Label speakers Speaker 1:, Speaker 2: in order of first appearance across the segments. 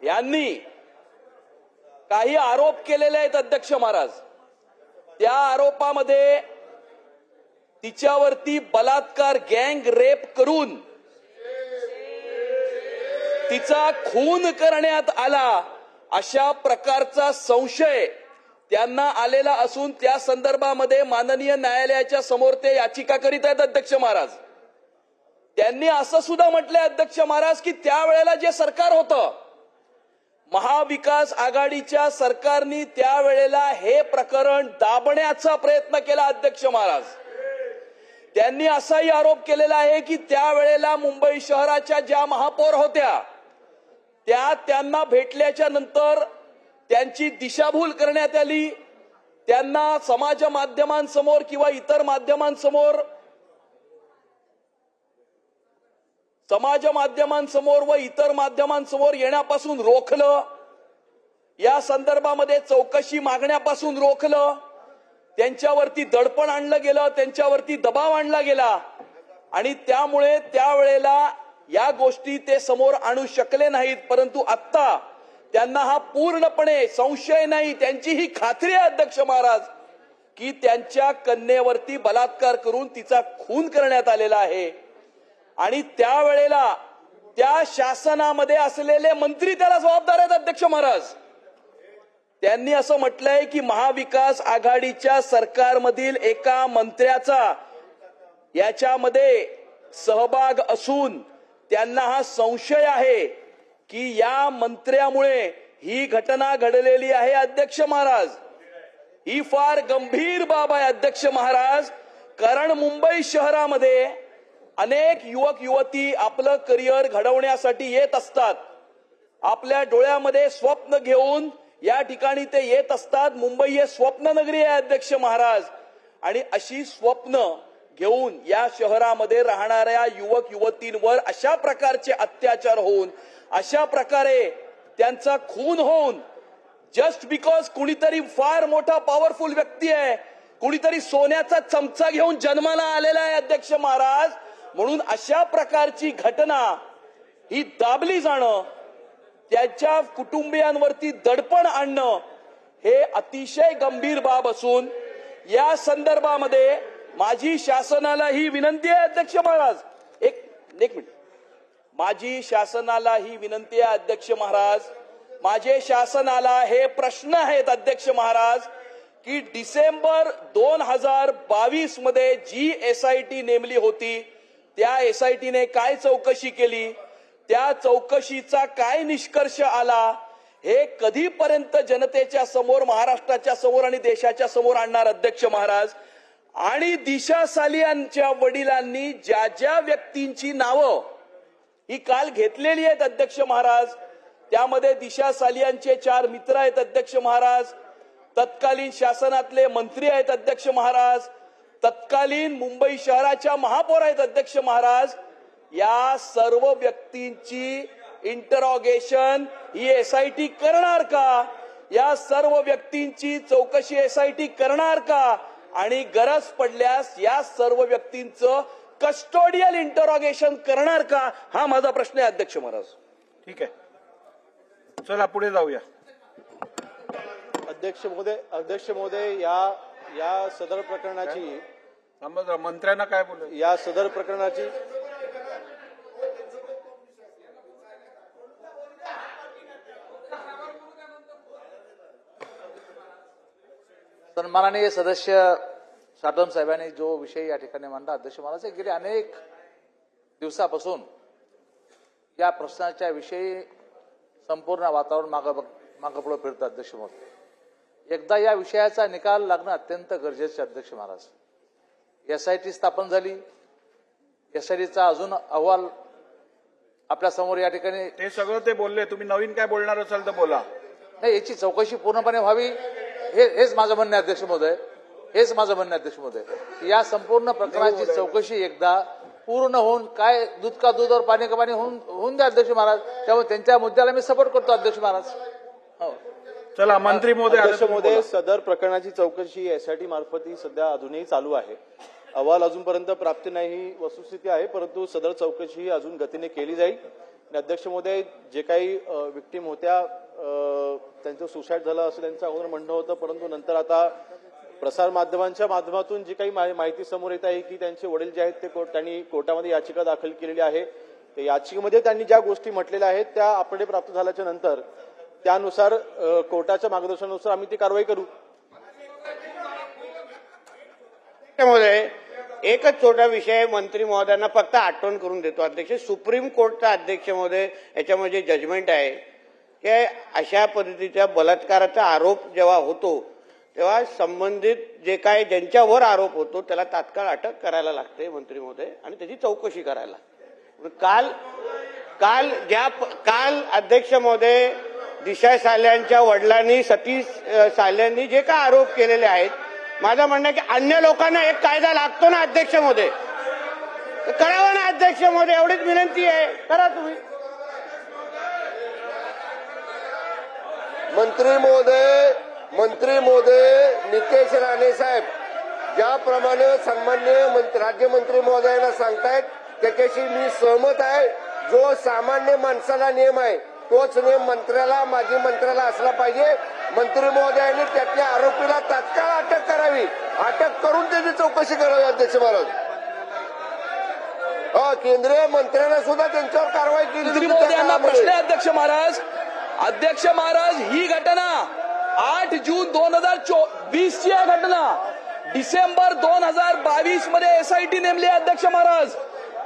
Speaker 1: यांनी काही आरोप केलेले आहेत अध्यक्ष महाराज। त्या आरोपामध्ये तिच्यावरती बलात्कार गँग रेप करून तिचा खून करण्यात आला अशा प्रकारचा संशय त्यांना आलेला असून त्या संदर्भामध्ये माननीय न्यायालयाच्या समोर ते याचिका करीत आहेत अध्यक्ष महाराज। त्यांनी असं सुद्धा म्हटलंय अध्यक्ष महाराज की त्यावेळेला जे सरकार होतं महाविकास आघाडीच्या सरकारने त्यावेळेला हे प्रकरण दाबण्याचा प्रयत्न केला अध्यक्ष महाराज। त्यांनी असाही आरोप केलेला आहे की त्यावेळेला मुंबई शहराच्या ज्या महापौर होत्या त्या त्यांना भेटल्याच्या नंतर त्यांची दिशाभूल करण्यात आली, त्यांना समाज माध्यमांसमोर किंवा इतर माध्यमांसमोर व इतर माध्यमांसमोर येण्यापासून रोखलं, या संदर्भामध्ये चौकशी मागण्यापासून रोखलं, त्यांच्यावरती दडपण आणलं गेलं, त्यांच्यावरती दबाव आणला गेला आणि त्यामुळे त्यावेळेला या गोष्टी ते समोर आणू शकले नाहीत। परंतु आता त्यांना हा पूर्णपणे संशय नाही, त्यांची ही खात्री आहे अध्यक्ष महाराज की त्यांच्या कन्येवरती बलात्कार करून तिचा खून करण्यात आलेला आहे आणि त्यावेळेला त्या शासनामध्ये असलेले मंत्री त्याला जबाबदार आहेत अध्यक्ष महाराज। त्यांनी असं म्हटलंय की महाविकास आघाडीच्या सरकारमधील एका मंत्र्याचा याच्यामध्ये सहभाग असून त्यांना हा संशय आहे की या मंत्र्यामुळे ही घटना घडलेली आहे अध्यक्ष महाराज। ही फार गंभीर बाब आहे अध्यक्ष महाराज, कारण मुंबई शहरामध्ये अनेक युवक युवती आपलं करिअर घडवण्यासाठी येत असतात, आपल्या डोळ्यामध्ये स्वप्न घेऊन या ठिकाणी ते येत असतात। मुंबई हे स्वप्न नगरी आहे अध्यक्ष महाराज आणि अशी स्वप्न घेऊन या शहरामध्ये राहणाऱ्या युवक युवतींवर अशा प्रकारचे अत्याचार होऊन अशा प्रकारे त्यांचा खून होऊन जस्ट बिकॉज कुणीतरी फार मोठा पॉवरफुल व्यक्ती आहे, कुणीतरी सोन्याचा चमचा घेऊन जन्माला आलेला आहे अध्यक्ष महाराज, म्हणून अशा प्रकारची घटना ही दाबली जाणं, त्याच्या कुटुंबियांवरती दडपण आणणं हे अतिशय गंभीर बाब असून या संदर्भामध्ये माझी शासनाला ही विनंती आहे अध्यक्ष महाराज। एक मिनिट, माझी शासनाला ही विनंती आहे अध्यक्ष महाराज, माझे शासनाला हे प्रश्न आहेत अध्यक्ष महाराज की डिसेंबर 2022 मध्ये जी एसआयटी नेमली होती त्या एसआयटीने काय चौकशी केली, त्या चौकशीचा काय निष्कर्ष आला, हे कधीपर्यंत जनतेच्या समोर, महाराष्ट्राच्या समोर आणि देशाच्या समोर आणणार अध्यक्ष महाराज। आणि दिशा सालियांच्या वडिलांनी ज्या ज्या व्यक्तींची नावं ही काल घेतलेली आहेत अध्यक्ष महाराज, त्यामध्ये दिशा सालियांचे 4 मित्र आहेत अध्यक्ष महाराज, तत्कालीन शासनातले मंत्री आहेत अध्यक्ष महाराज, तत्कालीन मुंबई शहराच्या महापौर आहेत अध्यक्ष महाराज। या सर्व व्यक्तींची इंटरॉगेशन ही एसआयटी करणार का, या सर्व व्यक्तींची चौकशी एसआयटी करणार का आणि गरज पडल्यास या सर्व व्यक्तींचं कस्टोडियल इंटरॉगेशन करणार का, हा माझा प्रश्न आहे अध्यक्ष महाराज।
Speaker 2: ठीक आहे, चला पुढे जाऊया।
Speaker 3: अध्यक्ष महोदय या सदर प्रकरणाची
Speaker 2: मंत्र्यांना काय बोलू,
Speaker 3: या सदर प्रकरणाची
Speaker 4: सन्माननीय सदस्य साटम साहेबांनी जो विषय या ठिकाणी मांडला अध्यक्ष महाराज, गेले अनेक दिवसापासून या प्रश्नाच्या विषयी संपूर्ण वातावरण मागं पुढे फिरतं अध्यक्ष महोदय। एकदा या विषयाचा निकाल लागणं अत्यंत गरजेचं अध्यक्ष महाराज। एसआयटी स्थापन झाली, एसआयटीचा अजून अहवाल आपल्या समोर या ठिकाणी,
Speaker 2: ते सगळं ते बोलले, तुम्ही नवीन काय बोलणार असाल तर बोला।
Speaker 4: नाही, याची चौकशी पूर्णपणे व्हावी हेच माझं म्हणणं आहे अध्यक्ष महोदय, हेच माझं म्हणणं आहे अध्यक्ष महोदय। या संपूर्ण प्रकरणाची चौकशी एकदा पूर्ण होऊन, काय दूध का दूध और पाणी का पाणी होऊन द्या अध्यक्ष महाराज। त्यामुळे त्यांच्या मुद्द्याला मी सपोर्ट करतो अध्यक्ष महाराज। हो,
Speaker 2: चला मंत्री महोदय।
Speaker 3: अध्यक्ष महोदय, सदर प्रकरणाची चौकशी एसआयटी मार्फत ही सध्या अजूनही चालू आहे। अहवाल अजूनपर्यंत प्राप्त नाही ही वस्तुस्थिती आहे, परंतु सदर चौकशी अजून गतीने केली जाईल आणि अध्यक्ष महोदय, जे काही विक्टीम होत्या त्यांचं सुसाईड झालं असं त्यांचं अगोदर म्हणणं होतं, परंतु नंतर आता प्रसार माध्यमांच्या माध्यमातून जी काही माहिती समोर येत आहे की त्यांचे वडील जे आहेत ते त्यांनी कोर्टामध्ये याचिका दाखल केलेली आहे. त्या याचिकेमध्ये त्यांनी ज्या गोष्टी म्हटलेल्या आहेत त्या अपडेट प्राप्त झाल्याच्या नंतर त्यानुसार कोर्टाच्या मार्गदर्शनानुसार आम्ही ती कारवाई करू.
Speaker 5: त्यामुळे एकच छोटा विषय मंत्री महोदयांना फक्त आठवण करून देतो. अध्यक्ष, सुप्रीम कोर्टचा अध्यक्ष महोदय याच्यामध्ये जजमेंट आहे की अशा पद्धतीच्या बलात्काराचा आरोप जेव्हा होतो तेव्हा संबंधित जे काय ज्यांच्यावर आरोप होतो त्याला तात्काळ अटक करायला लागते मंत्री महोदय, आणि त्याची चौकशी करायला. काल अध्यक्ष महोदय दिशा साल्यांच्या वडिलांनी सतीश साल्यांनी जे काय आरोप केलेले आहेत, माझं म्हणणं आहे की अन्य लोकांना एक कायदा लागतो ना अध्यक्ष महोदय, करावा ना अध्यक्ष महोदय, एवढीच विनंती आहे, करा तुम्ही.
Speaker 6: मंत्री महोदय नितेश राणे साहेब ज्याप्रमाणे सन्माननीय राज्यमंत्री महोदयांना सांगतायत त्याच्याशी मी सहमत आहे. जो सामान्य माणसाला नियम आहे तोच नियम मंत्र्याला, माजी मंत्र्याला असला पाहिजे. मंत्री महोदयांनी त्यातल्या आरोपीला तात्काळ अटक करावी, अटक करून त्याची चौकशी करावी. अध्यक्ष महाराज, केंद्रीय मंत्र्यांना सुद्धा त्यांच्यावर कारवाई केली.
Speaker 1: मंत्री महोदयांना प्रश्न आहे अध्यक्ष महाराज, ही घटना 8 जून 2020 ची आहे घटना. डिसेंबर 2022 मध्ये एसआयटी नेमली आहे अध्यक्ष महाराज.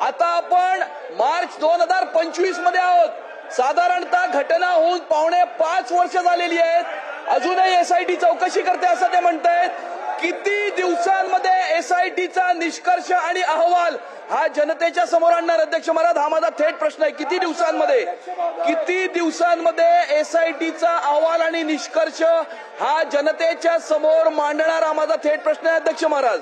Speaker 1: आता आपण मार्च 2025 मध्ये आहोत. साधारणतः घटना होऊन 5.5 वर्ष झालेली आहेत. अजूनही एसआयटी चौकशी करते असं ते म्हणतायत. किती दिवसांमध्ये एसआयटीचा निष्कर्ष आणि अहवाल हा जनतेच्या समोर आणणार अध्यक्ष महाराज? हा माझा थेट प्रश्न आहे. किती दिवसांमध्ये एसआयटीचा अहवाल आणि निष्कर्ष हा जनतेच्या समोर मांडणार? हा माझा थेट प्रश्न आहे अध्यक्ष महाराज.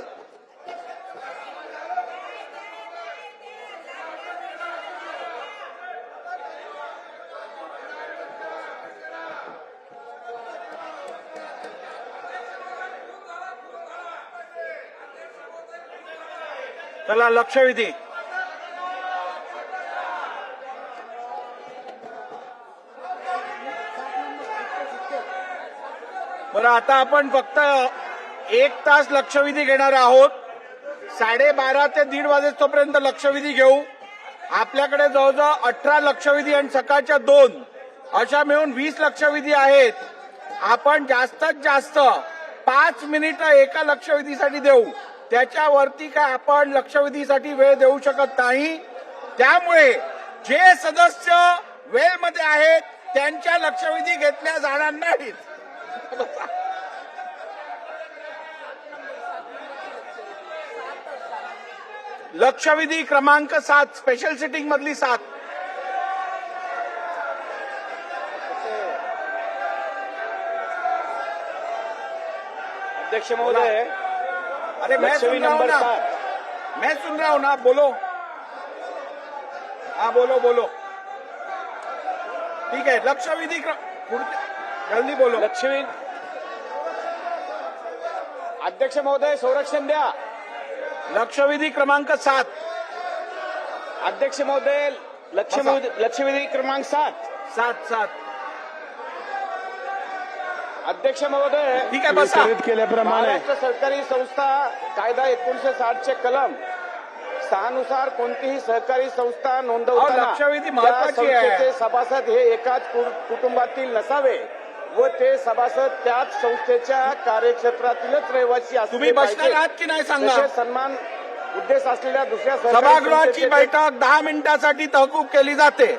Speaker 2: चला लक्षवेधी. बरं, आता आपण फक्त 1 तास लक्षवेधी घेणार आहोत. 12:30 ते 1:30 वाजेपर्यंत लक्षवेधी घेऊ. आपल्याकडे जवळजवळ 18 लक्षवेधी आणि सकाळच्या 2 अशा मिळून 20 लक्षवेधी आहेत. आपण जास्तीत जास्त 5 मिनिटं एका लक्षवेधीसाठी देऊ. त्याच्यावरती काय आपण लक्षवेधीसाठी वेळ देऊ शकत नाही. त्यामुळे जे सदस्य वेळमध्ये आहेत त्यांच्या लक्षवेधी घेतल्या जाणार नाहीत. लक्षवेधी क्रमांक 7 स्पेशल सिटिंग मधली 7.
Speaker 3: अध्यक्ष महोदय,
Speaker 2: अरे मैं सुन रहा हूं ना, बोलो. हाँ बोलो. ठीक है, लक्षवेधी जल्दी बोलो.
Speaker 3: लक्षवेधी अध्यक्ष महोदय, संरक्षण द्या.
Speaker 2: लक्षवेधी क्रमांक 7.
Speaker 3: अध्यक्ष महोदय, लक्षवेधी क्रमांक 7. अध्यक्ष महोदय,
Speaker 2: ठीक आहे, बसा.
Speaker 3: केल्याप्रमाणे महाराष्ट्र सरकारी संस्था कायदा 1960 चे कलम 6 नुसार कोणतीही सहकारी संस्था नोंदवताना
Speaker 2: लक्षवेधी
Speaker 3: त्या
Speaker 2: महत्वाची आहे.
Speaker 3: संस्थेचे सभासद हे एकाच कुटुंबातील नसावे व ते सभासद त्याच संस्थेच्या कार्यक्षेत्रातीलच रहिवासी असले
Speaker 2: तुम्ही बसणार आहात की नाही सांगा.
Speaker 3: तसेच सन्मान उद्देश असलेल्या दुसऱ्या सहकारी
Speaker 2: सभागृहाची
Speaker 3: संस्थेचे
Speaker 2: बैठक 10 मिनिटांसाठी तहकूब केली जाते.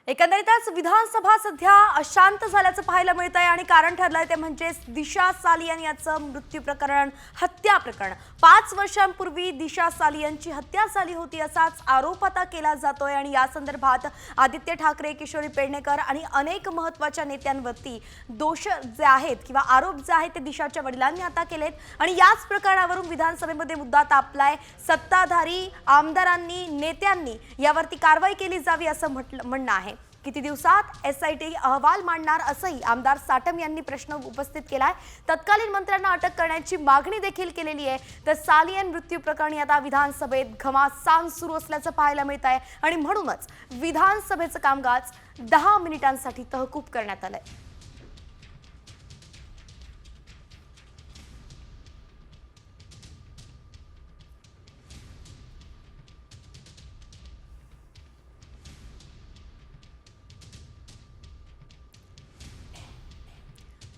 Speaker 7: एकंदरीतच विधानसभा सध्या अशांत झाल्याचं पाहायला मिळत आहे आणि कारण ठरलंय ते म्हणजे दिशा सालियन याचं मृत्यू प्रकरण, हत्या प्रकरण. 5 वर्षांपूर्वी दिशा सालियनची हत्या झाली होती असाच आरोप आता केला जातोय आणि या संदर्भात आदित्य ठाकरे, किशोरी पेडणेकर आणि अनेक महत्त्वाच्या नेत्यांवरती दोष जे आहेत किंवा आरोप जे आहेत ते दिशाच्या वडिलांनी आता केलेत आणि याच प्रकरणावरून विधानसभेमध्ये मुद्दा तापलाय. सत्ताधारी आमदारांनी, नेत्यांनी यावरती कारवाई केली जावी असं म्हणणं आहे. किती दिवसात SIT अहवाल मांडणार असंही आमदार साटम यांनी प्रश्न उपस्थित केलाय. तत्कालीन मंत्र्यांना अटक करण्याची मागणी देखील केलेली आहे. तर सालियन मृत्यू प्रकरणी आता विधानसभेत घमासान सुरू असल्याचं पाहायला मिळत आहे आणि म्हणूनच विधानसभेचं कामकाज 10 मिनिटांसाठी तहकूब करण्यात आलंय.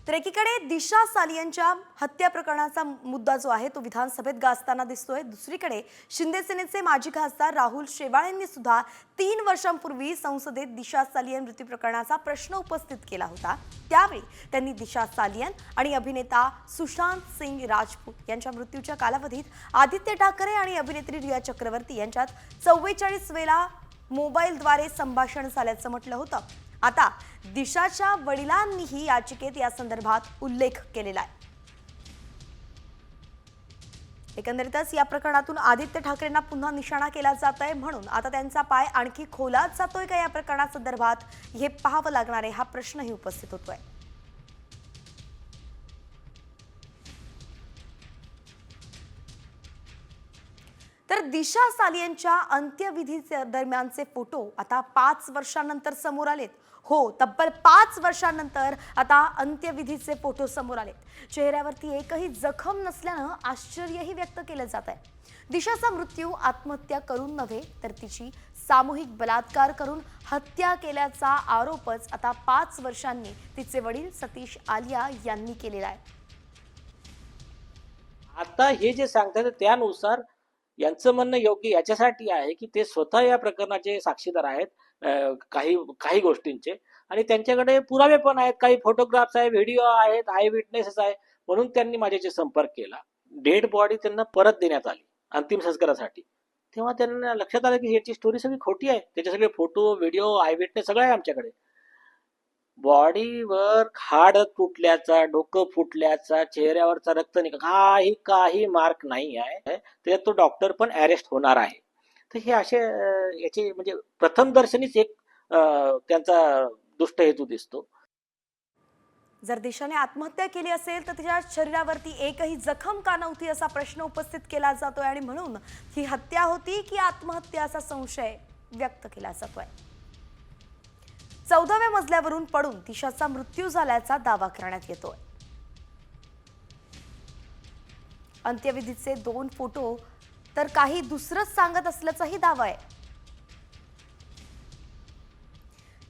Speaker 7: तर एकीकडे दिशा सालियनच्या हत्या प्रकरणाचा मुद्दा जो आहे तो विधानसभेत गाजताना दिसतोय. दुसरीकडे शिंदे सेनेचे माजी खासदार राहुल शेवाळेंनी सुद्धा 3 वर्षांपूर्वी संसदेत दिशा सालियन मृत्यू प्रकरणाचा प्रश्न उपस्थित केला होता. त्यावेळी त्यांनी दिशा सालियन आणि अभिनेता सुशांत सिंग राजपूत यांच्या मृत्यूच्या कालावधीत आदित्य ठाकरे आणि अभिनेत्री रिया चक्रवर्ती यांच्यात 44 वेळा मोबाईलद्वारे संभाषण झाल्याचं म्हटलं होतं. आता दिशाच्या वडिलांनीही याचिकेत या संदर्भात उल्लेख केलेला आहे. एकंदरीतच या प्रकरणातून आदित्य ठाकरेंना पुन्हा निशाणा केला जात आहे. म्हणून आता त्यांचा पाय आणखी खोलात जातोय का या प्रकरणासंदर्भात हे पाहावं लागणार आहे, हा प्रश्नही उपस्थित होतोय. तर दिशा सालियनच्या अंत्यविधी दरम्यानचे फोटो आता 5 वर्षांनंतर समोर आलेत. हो, तब्बल 5 वर्षांनंतर आता अंत्यविधीचे फोटो समोर आलेत. चेहऱ्यावरती एकही जखम नसल्यानं आश्चर्यही व्यक्त केलं जात आहे. दिशाचा मृत्यू आत्महत्या करून नव्हे तर तिची सामूहिक बलात्कार करून हत्या केल्याचा आरोपच आता 5 वर्षांनी तिचे वडील सतीश आलिया यांनी केलेला आहे.
Speaker 8: आता हे जे सांगतात त्यानुसार यांचं म्हणणं योग्य याच्यासाठी आहे की ते स्वतः या प्रकरणाचे साक्षीदार आहेत काही गोष्टींचे, आणि त्यांच्याकडे पुरावे पण आहेत, काही फोटोग्राफ्स आहे, व्हिडिओ आहेत, आय विटनेसेस आहे. म्हणून त्यांनी माझ्याशी संपर्क केला. डेड बॉडी त्यांना परत देण्यात आली अंतिम संस्कारासाठी. तेव्हा त्यांना लक्षात आलं की याची स्टोरी सगळी खोटी आहे. त्याचे सगळे फोटो, व्हिडिओ, आय विटनेस सगळं आहे आमच्याकडे. बॉडीवर हाड तुटल्याचा, डोकं फुटल्याचा, चेहऱ्यावरचा रक्त काही मार्क नाही आहे. त्याच्यात तो डॉक्टर पण अरेस्ट होणार आहे. तर हे असे याची म्हणजे प्रथम दर्शनीच एक त्यांचा दुष्ट हेतू दिसतो.
Speaker 7: जर दिशाने आत्महत्या केली असेल तर तिच्या शरीरावरती एकही जखम का नव्हती असा प्रश्न उपस्थित केला जातोय आणि म्हणून ही हत्या होती की आत्महत्या असा संशय व्यक्त केला जातोय. 14व्या मजल्यावरून पडून दिशाचा मृत्यू झाल्याचा दावा करण्यात येतोय. अंत्यविधीचे 2 फोटो तर काही दुसरंच सांगत असल्याचाही दावा आहे.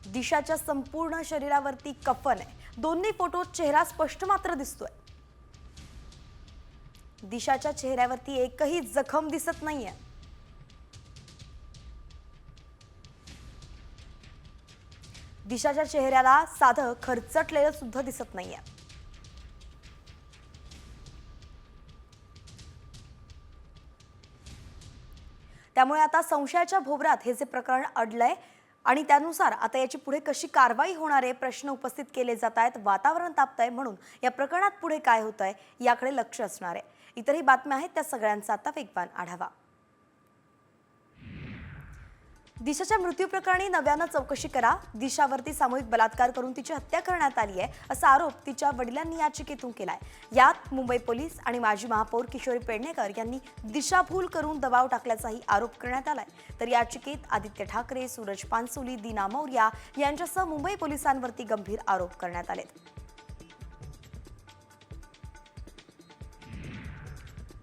Speaker 7: दिशाच्या संपूर्ण शरीरावरती कफन आहे. दोन्ही फोटोत चेहरा स्पष्ट मात्र दिसतोय. दिशाच्या चेहऱ्यावरती एकही जखम दिसत नाहीये. दिशाच्या चेहऱ्याला साधं खरचटलेलं सुद्धा दिसत नाहीये. त्यामुळे आता संशयाच्या भोवऱ्यात हे जे प्रकरण अडलंय आणि त्यानुसार आता याची पुढे कशी कारवाई होणार आहे प्रश्न उपस्थित केले जात आहेत. वातावरण तापतंय. म्हणून या प्रकरणात पुढे काय होतंय याकडे लक्ष असणार आहे. इतरही बातम्या आहेत त्या सगळ्यांचा आता वेगवान आढावा. दिशाच्या मृत्यू प्रकरणी नव्यानं चौकशी करा. दिशावरती सामूहिक बलात्कार करून तिची हत्या करण्यात आली आहे असा आरोप तिच्या वडिलांनी याचिकेतून केलाय. यात मुंबई पोलीस आणि माजी महापौर किशोरी पेडणेकर यांनी दिशाभूल करून दबाव टाकल्याचाही आरोप करण्यात आलाय. तर याचिकेत आदित्य ठाकरे, सूरज पानसोली, दीना मौर्या यांच्यासह मुंबई पोलिसांवरती गंभीर आरोप करण्यात आले.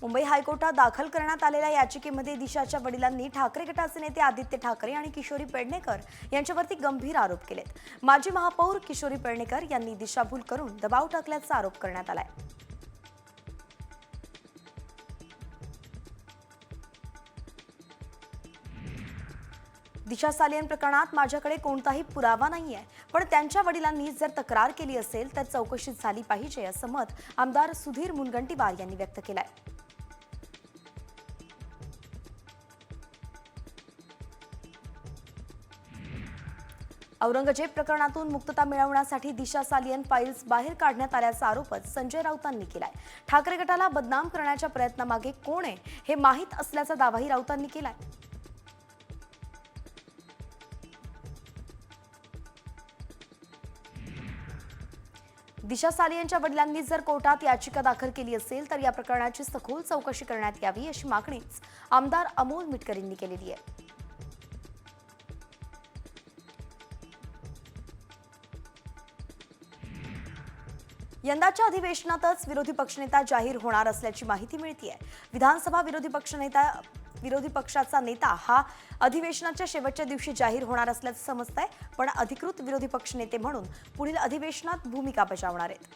Speaker 7: मुंबई हायकोर्टात दाखल करण्यात आलेल्या याचिकेमध्ये दिशाच्या वडिलांनी ठाकरे गटाचे नेते आदित्य ठाकरे आणि किशोरी पेडणेकर यांच्यावरती गंभीर आरोप केलेत. माजी महापौर किशोरी पेडणेकर यांनी दिशाभूल करून दबाव टाकल्याचा आरोप करण्यात आलाय. दिशा सालियन प्रकरणात माझ्याकडे कोणताही पुरावा नाहीये, पण त्यांच्या वडिलांनी जर तक्रार केली असेल तर चौकशी झाली पाहिजे असं मत आमदार सुधीर मुनगंटीवार यांनी व्यक्त केलंय. औरंगजेब प्रकरणातून मुक्तता मिळवण्यासाठी दिशा सालियन फाईल्स बाहेर काढण्यात आल्याचा आरोपच संजय राऊतांनी केलाय. ठाकरे गटाला बदनाम करण्याच्या प्रयत्नामागे कोण आहे हे माहीत असल्याचा दावाही राऊतांनी केलाय. दिशा सालियनच्या वडिलांनी जर कोर्टात याचिका दाखल केली असेल तर या प्रकरणाची सखोल चौकशी करण्यात यावी अशी मागणीच आमदार अमोल मिटकर यांनी केलेली आहे. यंदाच्या अधिवेशनातच विरोधी पक्षनेता जाहीर होणार असल्याची माहिती मिळतेय. विधानसभा विरोधी पक्षाचा नेता हा अधिवेशनाच्या शेवटच्या दिवशी जाहीर होणार असल्याचं समजतंय, पण अधिकृत विरोधी पक्षनेते म्हणून पुढील अधिवेशनात भूमिका बजावणार आहेत.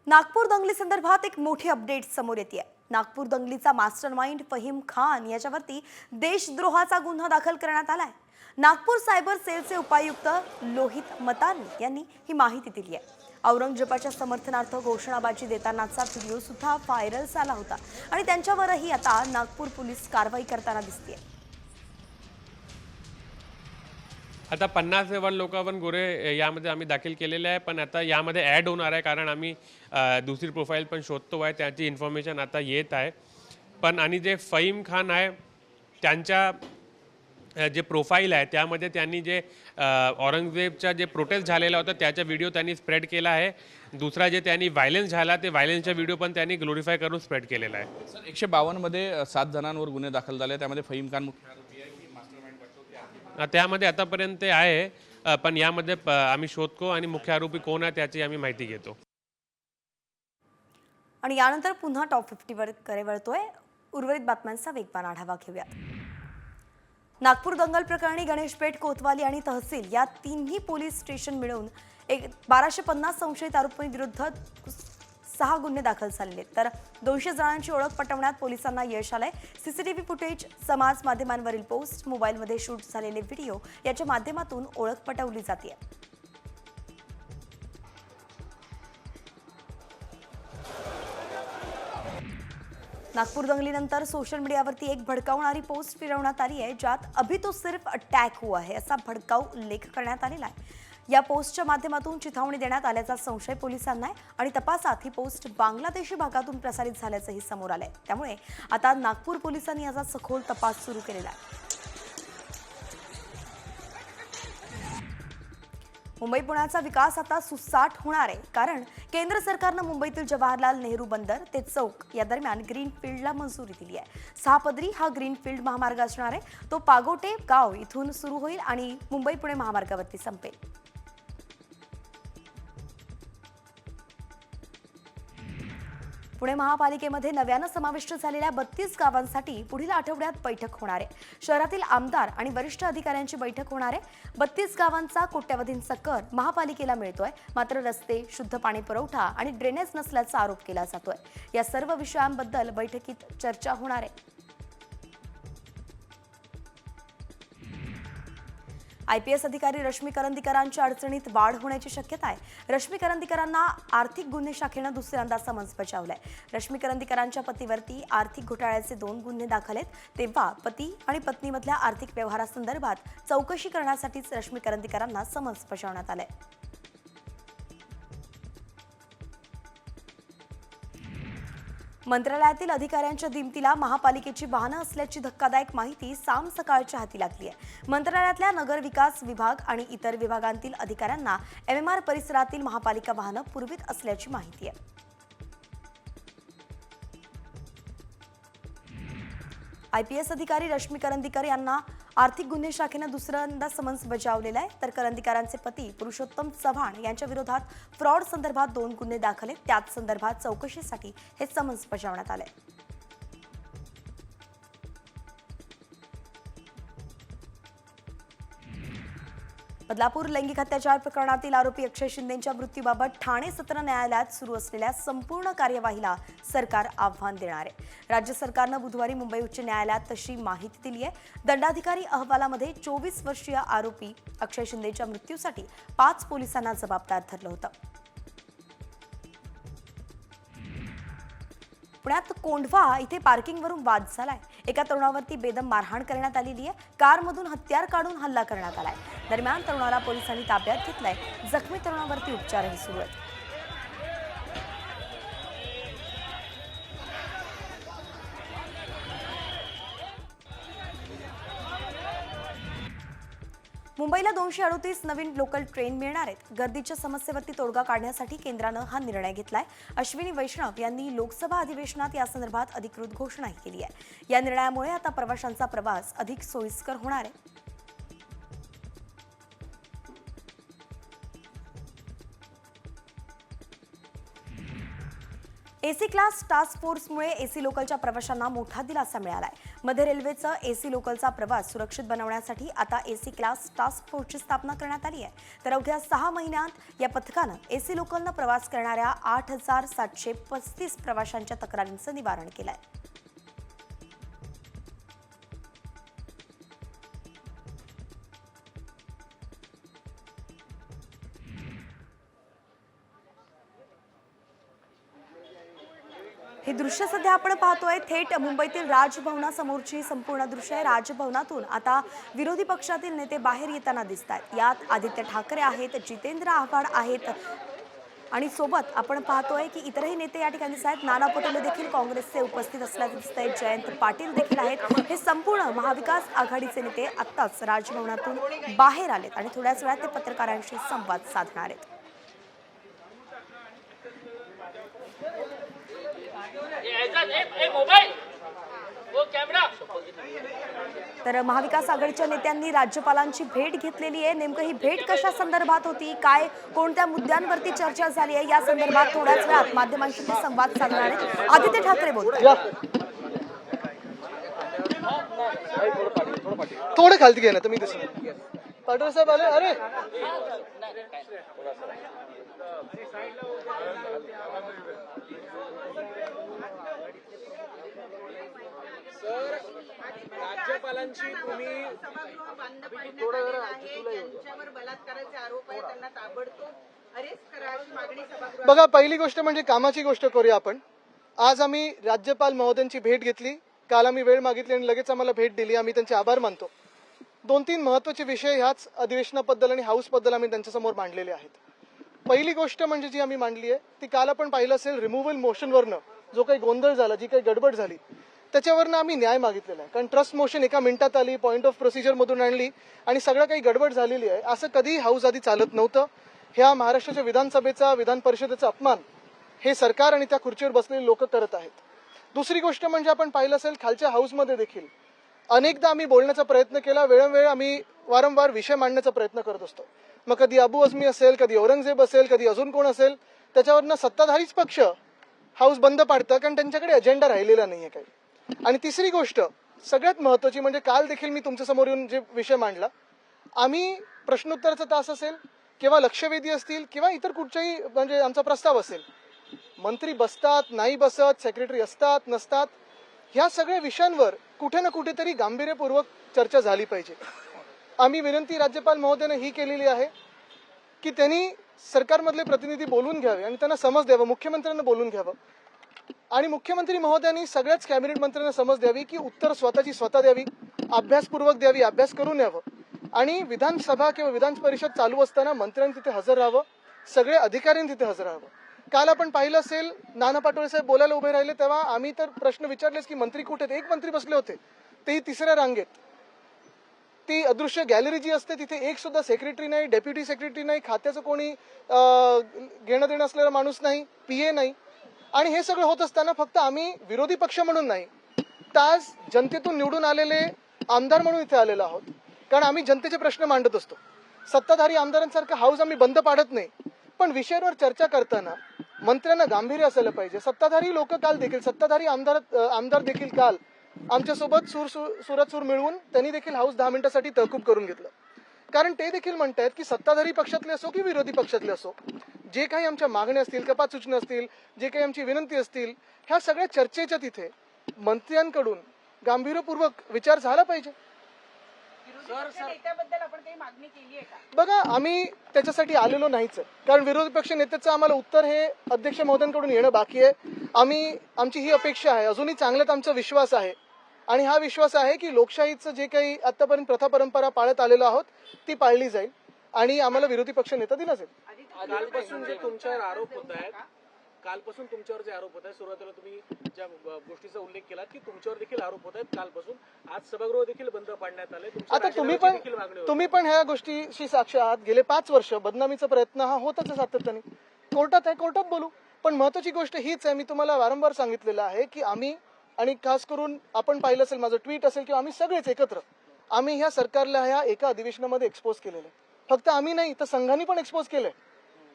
Speaker 7: नागपूर दंगली संदर्भात एक मोठी अपडेट समोर येते. नागपूर दंगलीचा मास्टरमाइंड फहीम खान याच्यावरती देशद्रोहाचा गुन्हा दाखल करण्यात आलाय. नागपूर सायबर सेलचे उपायुक्त लोहित मतानी यांनी ही माहिती दिली आहे. औरंगजेबाच्या समर्थनार्थ घोषणाबाजी देतानाचा व्हिडिओ सुद्धा व्हायरल झाला होता आणि त्यांच्यावरही आता नागपूर पोलीस कारवाई करताना दिसतेय.
Speaker 9: आता 50 लोकांवर गुन्हे यामध्ये आम्ही दाखल केलेले आहे, पण आता यामध्ये ॲड होणार आहे कारण आम्ही दुसरी प्रोफाईल पण शोधतो आहे, त्याची इन्फॉर्मेशन आता येत आहे. पण आणि जे फहीम खान आहे त्यांच्या जे प्रोफाईल आहे त्यामध्ये त्यांनी जे औरंगजेबचा जे प्रोटेस्ट झालेला होता त्याचा व्हिडिओ त्यांनी स्प्रेड केला आहे. दुसरा जे त्यांनी व्हायलन्स झाला ते व्हायलन्सचा व्हिडिओ पण त्यांनी ग्लोरिफाय करून स्प्रेड केलेला आहे.
Speaker 10: सर 152 मध्ये 7 जणांवर गुन्हे दाखल झाले, त्यामध्ये फहीम खान मुख्य आरोपी आहे की मास्टरमाइंड
Speaker 9: त्यामध्ये आतापर्यंत आहे, पण यामध्ये आम्ही शोधतो आणि मुख्य आरोपी कोण आहे त्याची आम्ही माहिती घेतो.
Speaker 7: आणि यानंतर पुन्हा टॉप 50 वर वळतोय. उर्वरित बातम्यांचा वेगवान आढावा घेऊया. नागपूर दंगल प्रकरणी गणेशपेठ, कोतवाली आणि तहसील या तिन्ही पोलीस स्टेशन मिळून 1250 संशयित आरोपींविरुद्ध 6 गुन्हे दाखल झालेले, तर 200 जणांची ओळख पटवण्यात पोलिसांना यश आलंय. सीसीटीव्ही फुटेज, समाज माध्यमांवरील पोस्ट, मोबाईलमध्ये शूट झालेले व्हिडिओ याच्या माध्यमातून ओळख पटवली जाते. नागपूर दंगलीनंतर सोशल मीडियावरती एक भडकावणारी पोस्ट फिरवण्यात आली आहे, ज्यात अभी तो सिर्फ अटॅक हुआ है असा भडकाऊ उल्लेख करण्यात आलेला आहे. या पोस्टच्या माध्यमातून चिथावणी देण्यात आल्याचा संशय पोलिसांना आहे आणि तपासात ही पोस्ट बांगलादेशी भागातून प्रसारित झाल्याचंही समोर आलंय. त्यामुळे आता नागपूर पोलिसांनी याचा सखोल तपास सुरू केलेला आहे. मुंबई पुण्याचा विकास आता सुसाट होणार आहे, कारण केंद्र सरकारनं मुंबईतील जवाहरलाल नेहरू बंदर ते चौक या दरम्यान ग्रीनफील्डला मंजुरी दिली आहे. 6 पदरी हा ग्रीनफील्ड महामार्ग असणार आहे. तो पागोटे गाव इथून सुरू होईल आणि मुंबई पुणे महामार्गावरती संपेल. पुणे महापालिकेमध्ये नव्यानं समाविष्ट झालेल्या 32 गावांसाठी पुढील आठवड्यात बैठक होणार आहे. शहरातील आमदार आणि वरिष्ठ अधिकाऱ्यांची बैठक होणार आहे. 32 गावांचा कोट्यवधींचा कर महापालिकेला मिळतोय, मात्र रस्ते, शुद्ध पाणी पुरवठा आणि ड्रेनेज नसल्याचा आरोप केला जातोय. या सर्व विषयांबद्दल बैठकीत चर्चा होणार आहे. IPS अधिकारी रश्मी करंदीकरांच्या अडचणीत वाढ होण्याची शक्यता आहे. रश्मी करंदीकरांना आर्थिक गुन्हे शाखेनं दुसऱ्यांदा समन्स बजावलंय. रश्मी करंदीकरांच्या पतीवरती आर्थिक घोटाळ्याचे 2 गुन्हे दाखल आहेत, तेव्हा पती आणि पत्नीमधल्या आर्थिक व्यवहारासंदर्भात चौकशी करण्यासाठीच रश्मी करंदीकरांना समन्स बजावण्यात आलंय. मंत्रालयातील अधिकाऱ्यांच्या दिमतीला महापालिकेची वाहनं असल्याची धक्कादायक माहिती साम सकाळच्या हाती लागली आहे. मंत्रालयातल्या नगर विकास विभाग आणि इतर विभागांतील अधिकाऱ्यांना MMR परिसरातील महापालिका वाहनं पुरवित असल्याची माहिती आहे. IPS अधिकारी रश्मी करंदीकर यांना आर्थिक गुन्हे शाखेनं दुसऱ्यांदा समन्स बजावलेला आहे, तर करंदीकरांचे पती पुरुषोत्तम चव्हाण यांच्या विरोधात फ्रॉड संदर्भात 2 गुन्हे दाखल आहेत. त्याच संदर्भात चौकशीसाठी हे समन्स बजावण्यात आले. बदलापूर लैंगिक अत्याचार प्रकरणातील आरोपी अक्षय शिंदेच्या मृत्यूबाबत ठाणे सत्र न्यायालयात सुरू असलेल्या संपूर्ण कार्यवाहीला सरकार आव्हान देणार आहे. राज्य सरकारनं बुधवारी मुंबई उच्च न्यायालयात तशी माहिती दिली आहे. दंडाधिकारी अहवालामध्ये 24 वर्षीय आरोपी अक्षय शिंदेच्या मृत्यूसाठी 5 पोलिसांना जबाबदार धरलं होतं. पुण्यात कोंढवा इथे पार्किंगवरून वाद झालाय. एका तरुणावरती बेदम मारहाण करण्यात आलेली आहे. कारमधून हत्यार काढून हल्ला करण्यात आलाय. दरम्यान तरुणाला पोलिसांनी ताब्यात घेतलाय. जखमी तरुणावरती उपचारही सुरू आहेत. मुंबईला 238 नवीन लोकल ट्रेन मिळणार आहेत. गर्दीच्या समस्येवरती तोडगा काढण्यासाठी केंद्रानं हा निर्णय घेतलाय. अश्विनी वैष्णव यांनी लोकसभा अधिवेशनात या संदर्भात अधिकृत घोषणाही केली आहे. या निर्णयामुळे आता प्रवाशांचा प्रवास अधिक सोयीस्कर होणार आहे. एसी क्लास टास्क फोर्समुळे एसी लोकलच्या प्रवाशांना मोठा दिलासा मिळालाय. मध्य रेल्वेचं एसी लोकलचा प्रवास सुरक्षित बनवण्यासाठी आता एसी क्लास टास्क फोर्सची स्थापना करण्यात आली आहे. तर अवघ्या 6 महिन्यात या पथकानं एसी लोकलनं प्रवास करणाऱ्या 8,735 प्रवाशांच्या तक्रारींचं निवारण केलंय. हे दृश्य सध्या आपण पाहतोय थेट मुंबईतील राजभवनासमोरची संपूर्ण दृश्य आहे. राजभवनातून आता विरोधी पक्षातील नेते बाहेर येताना दिसत आहेत. यात आदित्य ठाकरे आहेत, जितेंद्र आव्हाड आहेत आणि सोबत आपण पाहतोय की इतरही नेते या ठिकाणी आहेत. नाना पटोले देखील काँग्रेसचे उपस्थित असल्याचे दिसत आहेत. जयंत पाटील देखील आहेत. हे संपूर्ण महाविकास आघाडीचे नेते आत्ताच राजभवनातून बाहेर आलेत आणि थोड्याच वेळात ते पत्रकारांशी संवाद साधणार आहेत. तर महाविकास आघाडीच्या नेत्यांनी राज्यपालांची भेट घेतलेली आहे. नेमकं ही भेट कशा संदर्भात होती, काय कोणत्या मुद्द्यांवरती चर्चा झाली आहे, या संदर्भात थोड्याच वेळात माध्यमांशी ते संवाद साधणार आहेत. आदित्य ठाकरे बोलतात.
Speaker 11: थोडं खालती घ्या ना तुम्ही. पाटोळे साहेब आले. अरे
Speaker 2: सर, राज्यपालांची तुम्ही
Speaker 12: त्यांच्यावर बलात्काराचे आरोप आहे, त्यांना ताबडतोब अरेस्ट करा अशी मागणी सभागृहात.
Speaker 11: बघा, पहिली गोष्ट म्हणजे कामाची गोष्ट करूया आपण. आज आम्ही राज्यपाल महोदयांची भेट घेतली. काल आम्ही वेळ मागितली आणि लगेच आम्हाला भेट दिली. आम्ही त्यांचे आभार मानतो. 2-3 महत्वाचे विषय ह्याच अधिवेशनाबद्दल आणि हाऊसबद्दल आम्ही त्यांच्यासमोर मांडलेले आहेत. पहिली गोष्ट म्हणजे जी आम्ही मांडली आहे ती काल आपण पाहिलं असेल, रिमूव्हल मोशनवरनं जो काही गोंधळ झाला, जी काही गडबड झाली, त्याच्यावरनं आम्ही न्याय मागितलेला आहे. कारण ट्रस्ट मोशन एका मिनिटात आली, पॉईंट ऑफ प्रोसिजर मधून आणली आणि सगळं काही गडबड झालेली आहे. असं कधीही हाऊस आधी चालत नव्हतं. ह्या महाराष्ट्राच्या विधानसभेचा, विधान परिषदेचा अपमान हे सरकार आणि त्या खुर्चीवर बसलेले लोक करत आहेत. दुसरी गोष्ट म्हणजे आपण पाहिलं असेल, खालच्या हाऊसमध्ये देखील अनेकदा आम्ही बोलण्याचा प्रयत्न केला. वेळोवेळी आम्ही वारंवार विषय मांडण्याचा प्रयत्न करत असतो. मग कधी अबू आझमी असेल, कधी औरंगजेब असेल, कधी अजून कोण असेल, त्याच्यावरनं सत्ताधारीच पक्ष हाऊस बंद पाडतं कारण त्यांच्याकडे अजेंडा राहिलेला नाहीये काही. आणि तिसरी गोष्ट सगळ्यात महत्वाची म्हणजे काल देखील मी तुमच्या समोर येऊन जे विषय मांडला, आम्ही प्रश्नोत्तराचा तास असेल किंवा लक्षवेधी असतील किंवा इतर कुठच्याही म्हणजे आमचा प्रस्ताव असेल, मंत्री बसतात, नाही बसत, सेक्रेटरी असतात, नसतात, ह्या सगळ्या विषयांवर कुठे ना कुठेतरी गांभीर्यपूर्वक चर्चा झाली पाहिजे. आम्ही विनंती राज्यपाल महोदयाने ही केलेली आहे की त्यांनी सरकारमधले प्रतिनिधी बोलून घ्यावे आणि त्यांना समज द्यावं, मुख्यमंत्र्यांना बोलून घ्यावं आणि मुख्यमंत्री महोदयांनी सगळ्याच कॅबिनेट मंत्र्यांना समज द्यावी की उत्तर स्वतःची स्वतः द्यावी, अभ्यासपूर्वक द्यावी, अभ्यास करून यावं आणि विधानसभा किंवा विधान परिषद चालू असताना मंत्र्यांनी तिथे हजर राहावं, सगळे अधिकाऱ्यांनी तिथे हजर राहावं. काल आपण पाहिलं असेल, नाना पटोळे साहेब बोलायला उभे राहिले तेव्हा आम्ही तर प्रश्न विचारलेच की मंत्री कुठे आहेत. एक मंत्री बसले होते, तेही तिसऱ्या रांगेत. ती अदृश्य गॅलरी जी असते तिथे एक सुद्धा सेक्रेटरी नाही, डेप्युटी सेक्रेटरी नाही, खात्याचं कोणी घेणं देणं असलेला माणूस नाही, पीए नाही. आणि हे सगळं होत असताना फक्त आम्ही विरोधी पक्ष म्हणून नाही, तर आज जनतेतून निवडून आलेले आमदार म्हणून इथे आलेलो आहोत. कारण आम्ही जनतेचे प्रश्न मांडत असतो. सत्ताधारी आमदारांसारखं हाऊस आम्ही बंद पाडत नाही, पण विषयावर चर्चा करताना मंत्र्यांना गांभीर्य असायला पाहिजे. सत्ताधारी लोक काल देखील, सत्ताधारी आमदार देखील काल आमच्यासोबत सुरात सूर मिळवून त्यांनी देखील हाऊस 10 मिनिटांसाठी तहकूब करून घेतलं. कारण ते देखील म्हणतायत की सत्ताधारी पक्षातले असो की विरोधी पक्षातले असो, जे काही आमच्या मागण्या असतील, कपात सूचना असतील, जे काही आमची विनंती असतील, ह्या सगळ्या चर्चेच्या तिथे मंत्र्यांकडून गांभीर्यपूर्वक विचार झाला पाहिजे.
Speaker 12: विरोधी पक्ष नेत्याबद्दल आपण काही मागणी केली आहे का?
Speaker 11: बघा, आम्ही त्याच्यासाठी आलेलो नाहीच आहे. कारण विरोधी पक्ष नेत्याचं आम्हाला उत्तर हे अध्यक्ष महोदयांकडून येणं बाकी आहे. आमची ही अपेक्षा आहे, अजूनही चांगल्यात आमचा विश्वास आहे आणि हा विश्वास आहे की लोकशाहीचं जे काही आतापर्यंत प्रथा परंपरा पाळत आलेलो आहोत ती पाळली जाईल आणि आम्हाला विरोधी पक्ष नेता दिला जाईल.
Speaker 8: कालपासून जे तुमच्यावर आरोप होत आहेत, कालपासून तुमच्यावर जे आरोप होत आहेत, सुरुवातीला तुम्ही ज्या गोष्टीचा उल्लेख केला की तुमच्यावर देखील आरोप होत आहेत, कालपासून आज सभागृह देखील बंद पाडण्यात आले.
Speaker 11: आता तुम्ही पण ह्या गोष्टीशी साक्ष आहात. गेले 5 वर्ष बदनामीचा प्रयत्न हा होतच आहे सातत्याने. कोर्टात आहे, कोर्टात बोलू. पण महत्वाची गोष्ट हीच आहे, मी तुम्हाला वारंवार सांगितलेलं आहे की आम्ही, आणि खास करून आपण पाहिलं असेल माझं ट्विट असेल किंवा आम्ही सगळेच एकत्र आम्ही ह्या सरकारला ह्या एका अधिवेशनामध्ये एक्सपोज केलेलं आहे. फक्त आम्ही नाही तर संघाने पण एक्सपोज केलंय.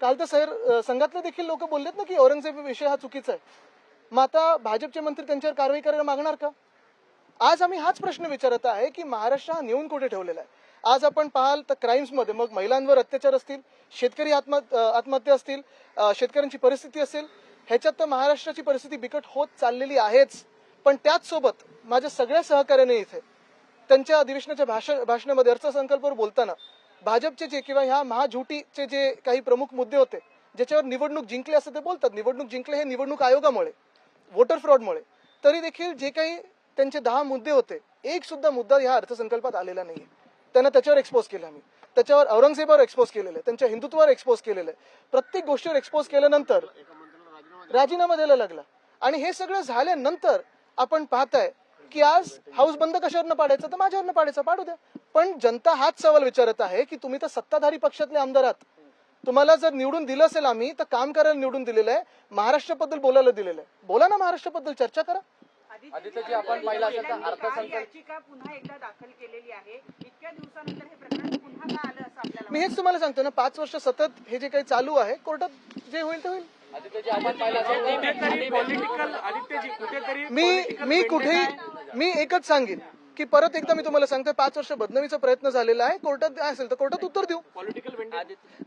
Speaker 11: काल तर संघातले देखील लोक बोललेत ना की औरंगजेब विषय हा चुकीचा आहे. मग आता भाजपचे मंत्री त्यांच्यावर कारवाई करायला मागणार का? आज आम्ही हाच प्रश्न विचारत आहे की महाराष्ट्र हा नेऊन कुठे ठेवलेला आहे. आज आपण पाहाल तर क्राईम्समध्ये मग महिलांवर अत्याचार असतील, शेतकरी आत्महत्या असतील, शेतकऱ्यांची परिस्थिती असेल, ह्याच्यात तर महाराष्ट्राची परिस्थिती बिकट होत चाललेली आहेच. पण त्याच सोबत माझ्या सगळ्या सहकार्याने इथे त्यांच्या अधिवेशनाच्या भाषणामध्ये अर्थसंकल्पावर बोलताना भाजपचे जे किंवा ह्या महाझुटीचे जे काही प्रमुख मुद्दे होते ज्याच्यावर निवडणूक जिंकले असं ते बोलतात, निवडणूक जिंकले हे निवडणूक आयोगामुळे, वोटर फ्रॉडमुळे, तरी देखील जे काही त्यांचे 10 मुद्दे होते एक सुद्धा मुद्दा ह्या अर्थसंकल्पात आलेला नाहीये. त्यांना त्याच्यावर एक्सपोज केलं, आम्ही त्याच्यावर औरंगजेबावर एक्सपोज केलेलं आहे, त्यांच्या हिंदुत्वावर एक्सपोज केलेलं आहे. प्रत्येक गोष्टीवर एक्सपोज केल्यानंतर राजीनामा द्यायला लागला आणि हे सगळं झाल्यानंतर आपण पाहताय की आज हाऊस बंद कशावरनं पाडायचं, तर माझ्यावरनं पाडायचं, पाडू द्या. पण जनता हाच सवाल विचारत आहे की तुम्ही तर सत्ताधारी पक्षातले आमदार आहात, तुम्हाला जर निवडून दिलं असेल आम्ही तर काम करायला निवडून दिलेलं आहे, महाराष्ट्राबद्दल बोलायला दिलेलं आहे, बोला ना महाराष्ट्राबद्दल, चर्चा करा.
Speaker 12: आदित्यजी, आपण पाहिलं असेल तर अर्थसंकल्प याचिका पुन्हा एकदा दाखल केलेली आहे. इतक्या दिवसानंतर हे प्रकरण पुन्हा का आलं असं आपल्याला
Speaker 11: मी हेच तुम्हाला सांगतो ना, 5 वर्ष सतत हे जे काही चालू आहे, कोर्टात जे होईल ते होईल. मी एकच सांगेन की परत एकदा मी तुम्हाला सांगतो, 5 वर्ष बदनामीचा प्रयत्न झालेला आहे, कोर्टात असेल तर कोर्टात उत्तर देऊ.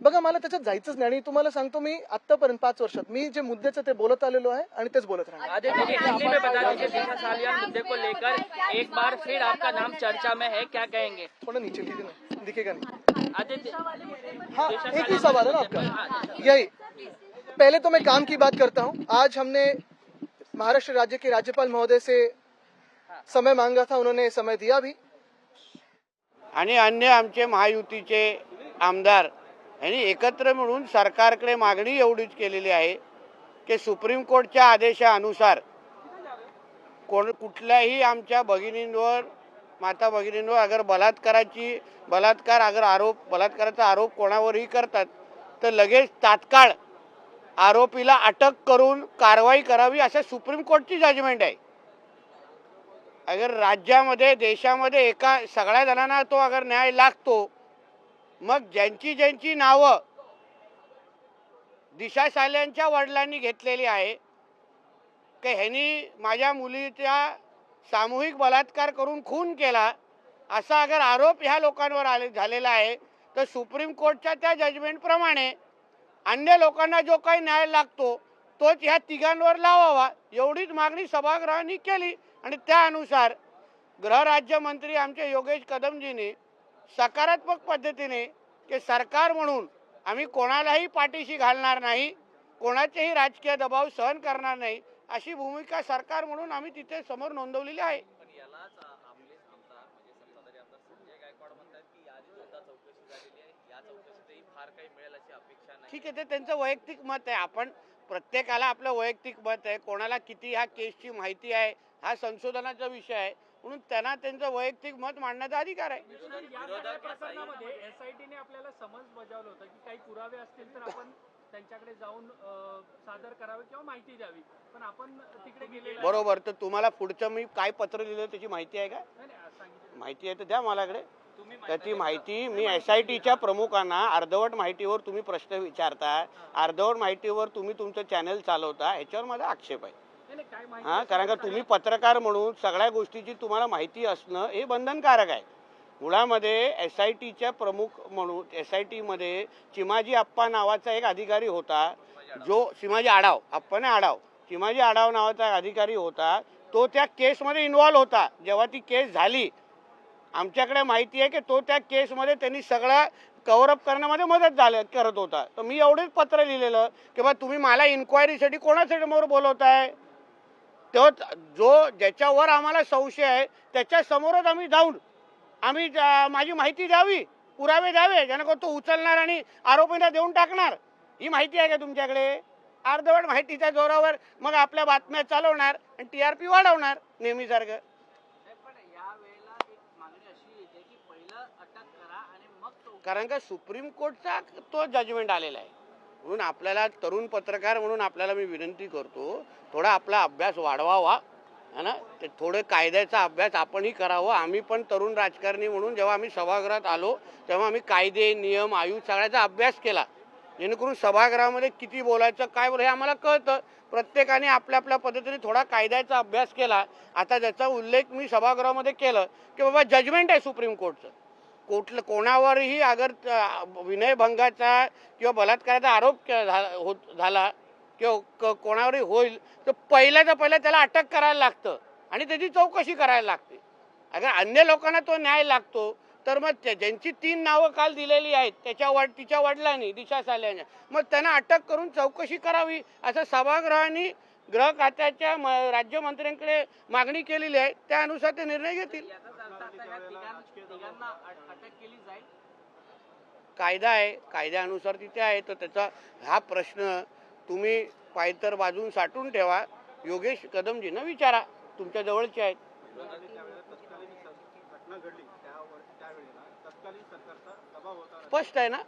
Speaker 11: बघा, मला त्याच्यात जायचंच नाही आणि तुम्हाला सांगतो मी आतापर्यंत 5 वर्षात मी जे मुद्द्याचं ते बोलत आलेलो आहे आणि तेच बोलत राहणार.
Speaker 13: एक बार फिर आपका नाम चर्चा में है, क्या कहेंगे?
Speaker 11: थोड़ा नीचे लीजिए ना, दिखेगा नहीं. हाँ, एक ही सवाल है ना आपका, यही. पहले तो मैं काम की बात करता हूँ. आज हमने महाराष्ट्र राज्य के राज्यपाल महोदय से समय मांगा था, उन्होंने समय दिया भी.
Speaker 5: आणि अन्य आमचे महायुतीचे आमदार यांनी एकत्र मिळून सरकारकडे मागणी एवढीच केलेली आहे की सुप्रीम कोर्टच्या आदेशानुसार कुठल्याही आमच्या भगिनींवर, माता भगिनींवर अगर बलात्काराचा आरोप कोणावरही करतात तर लगेच तात्काळ आरोपीला अटक करून कारवाई करावी, अशा सुप्रीम कोर्टची जजमेंट आहे. अगर राज्यामध्ये, देशामध्ये एका सगळ्या जणांना तो अगर न्याय लागतो, मग ज्यांची नावं दिशा साल्यांच्या वडिलांनी घेतलेली आहे की ह्यांनी माझ्या मुलीचा सामूहिक बलात्कार करून खून केला, असा अगर आरोप ह्या लोकांवर झालेला आहे तर सुप्रीम कोर्टच्या त्या जजमेंटप्रमाणे अन्य लोकांना जो काही न्याय लागतो तोच ह्या तिघांवर लावावा, एवढीच मागणी सभागृहाने केली. आणि त्यानुसार गृहराज्यमंत्री आमचे योगेश कदमजींनी सकारात्मक पद्धतीने की सरकार म्हणून आम्ही कोणालाही पाठीशी घालणार नाही, कोणाचेही राजकीय दबाव सहन करणार नाही, अशी भूमिका सरकार म्हणून आम्ही तिथे समोर नोंदवलेली आहे. ठीक आहे, ते त्यांचं वैयक्तिक मत आहे. आपण प्रत्येकाला आपलं वैयक्तिक मत आहे, कोणाला किती ह्या केसची माहिती आहे हा संशोधनाचा विषय आहे, म्हणून त्यांना त्यांचं वैयक्तिक मत मांडण्याचा अधिकार आहे.
Speaker 8: एसआयटीने आपल्याला समन्स बजावलं होतं की काही पुरावे असतील तर आपण त्यांच्याकडे जाऊन सादर करावे किंवा माहिती द्यावी, पण आपण तिकडे गेले.
Speaker 5: बरोबर, तर तुम्हाला पुढचं मी काय पत्र लिहिलं त्याची माहिती आहे का? माहिती आहे तर द्या माझ्याकडे. त्याची माहिती मी एसआयटीच्या प्रमुखांना, अर्धवट माहितीवर तुम्ही प्रश्न विचारता, अर्धवट माहितीवर तुम्ही तुमचं चॅनल चालवता, ह्याच्यावर माझा आक्षेप आहे. हा, कारण का तुम्ही पत्रकार म्हणून सगळ्या गोष्टीची तुम्हाला माहिती असणं हे बंधनकारक आहे. मुळामध्ये एसआयटीच्या प्रमुख म्हणून एसआयटीमध्ये चिमाजी आप्पा नावाचा एक अधिकारी होता, जो चिमाजी आढाव नावाचा अधिकारी होता, तो त्या केसमध्ये इन्व्हॉल्व होता. जेव्हा ती केस झाली आमच्याकडे माहिती आहे की तो त्या केसमध्ये त्यांनी सगळा कव्हरअप करण्यामध्ये मदत करत होता. तर मी एवढेच पत्र लिहिलेलं की बा तुम्ही मला इन्क्वायरीसाठी कोणासाठी समोर बोलवताय. तो ज्याच्यावर आम्हाला संशय आहे त्याच्या समोरच आम्ही जाऊन माझी माहिती द्यावी, पुरावे द्यावे, जेणेकरून तो उचलणार आणि आरोपींना देऊन टाकणार. ही माहिती आहे का तुमच्याकडे? अर्धवट माहितीच्या जोरावर मग आपल्या बातम्या चालवणार आणि TRP वाढवणार नेहमीसारखं. कारण का सुप्रीम कोर्टचा तो जजमेंट आलेला आहे. म्हणून आपल्याला तरुण पत्रकार म्हणून आपल्याला मी विनंती करतो, थोडा आपला अभ्यास वाढवावा है ना. ते थोडं कायद्याचा अभ्यास आपणही करावा. आम्ही पण तरुण राजकारणी म्हणून जेव्हा आम्ही सभागृहात आलो तेव्हा आम्ही कायदे, नियम, आयोग सगळ्याचा अभ्यास केला, जेणेकरून सभागृहामध्ये किती बोलायचं, काय बोलायचं हे आम्हाला कळतं. प्रत्येकाने आपल्या आपल्या पद्धतीने थोडा कायद्याचा अभ्यास केला. आता ज्याचा उल्लेख मी सभागृहामध्ये केलं की बाबा जजमेंट आहे सुप्रीम कोर्टचं. कोणावरही अगर विनयभंगाचा किंवा बलात्काराचा आरोप झाला किंवा कोणावरही होईल तर पहिल्याच्या पहिल्या त्याला अटक करायला लागतं आणि त्याची चौकशी करायला लागते. अगर अन्य लोकांना तो न्याय लागतो तर मग ज्यांची 3 नावं काल दिलेली आहेत तिच्या वडिलांनी, दिशा साल्याने, मग त्यांना अटक करून चौकशी करावी असं सभागृहाने गृह खात्याच्या राज्यमंत्र्यांकडे मागणी केलेली आहे. त्यानुसार ते निर्णय घेतील. कायदा आहे, कायद्यानुसार तिथे आहे. तर त्याचा हा प्रश्न तुम्ही पायतर बाजून साठवून ठेवा. योगेश कदमजींना विचारा, तुमच्या जवळचे आहेत. स्पष्ट आहे ना,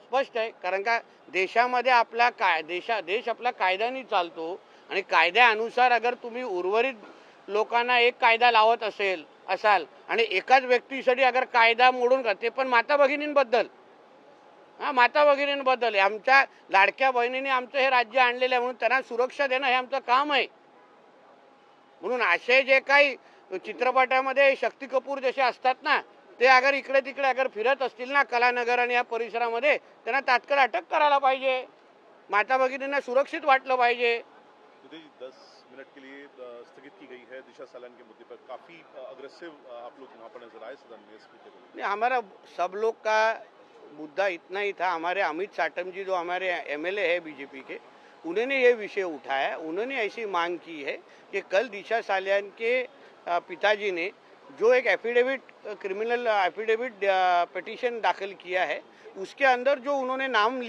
Speaker 5: स्पष्ट आहे. कारण का देशामध्ये आपला देश आपला कायद्याने चालतो आणि कायद्यानुसार अगर तुम्ही उर्वरित लोकांना एक कायदा लावत असाल आणि एकाच व्यक्तीसाठी अगर कायदा मोडून ते पण माता भगिनींबद्दल, माता भगिनींबद्दल आमच्या लाडक्या बहिणीने आमचं हे राज्य आणलेलं आहे म्हणून त्यांना सुरक्षा देणं हे आमचं काम आहे. म्हणून असे जे काही चित्रपटामध्ये शक्ती कपूर जसे असतात ना, ते अगर इकडे तिकडे अगर फिरत असतील ना कलानगर आणि या परिसरामध्ये, त्यांना तात्काळ अटक करायला पाहिजे. माता भगिनींना सुरक्षित वाटलं पाहिजे.
Speaker 14: 10 मिनट के लिए स्थगित की गई है दिशा सालन के मुद्दे पर. काफी अग्रेसिव आप लोग वहाँ पर नजर आए सदन में इसके लिए.
Speaker 5: हमारा सब लोग का मुद्दा इतना ही था. हमारे अमित साटम जी जो हमारे MLA है बीजेपी के, उन्होंने ये विषय उठाया. उन्होंने ऐसी मांग की है कि कल दिशा सालियान के पिताजी ने जो एक एफिडेविट, क्रिमिनल एफिडेविट पिटीशन दाखिल किया है, उसके अंदर जो उन्होंने नाम लिया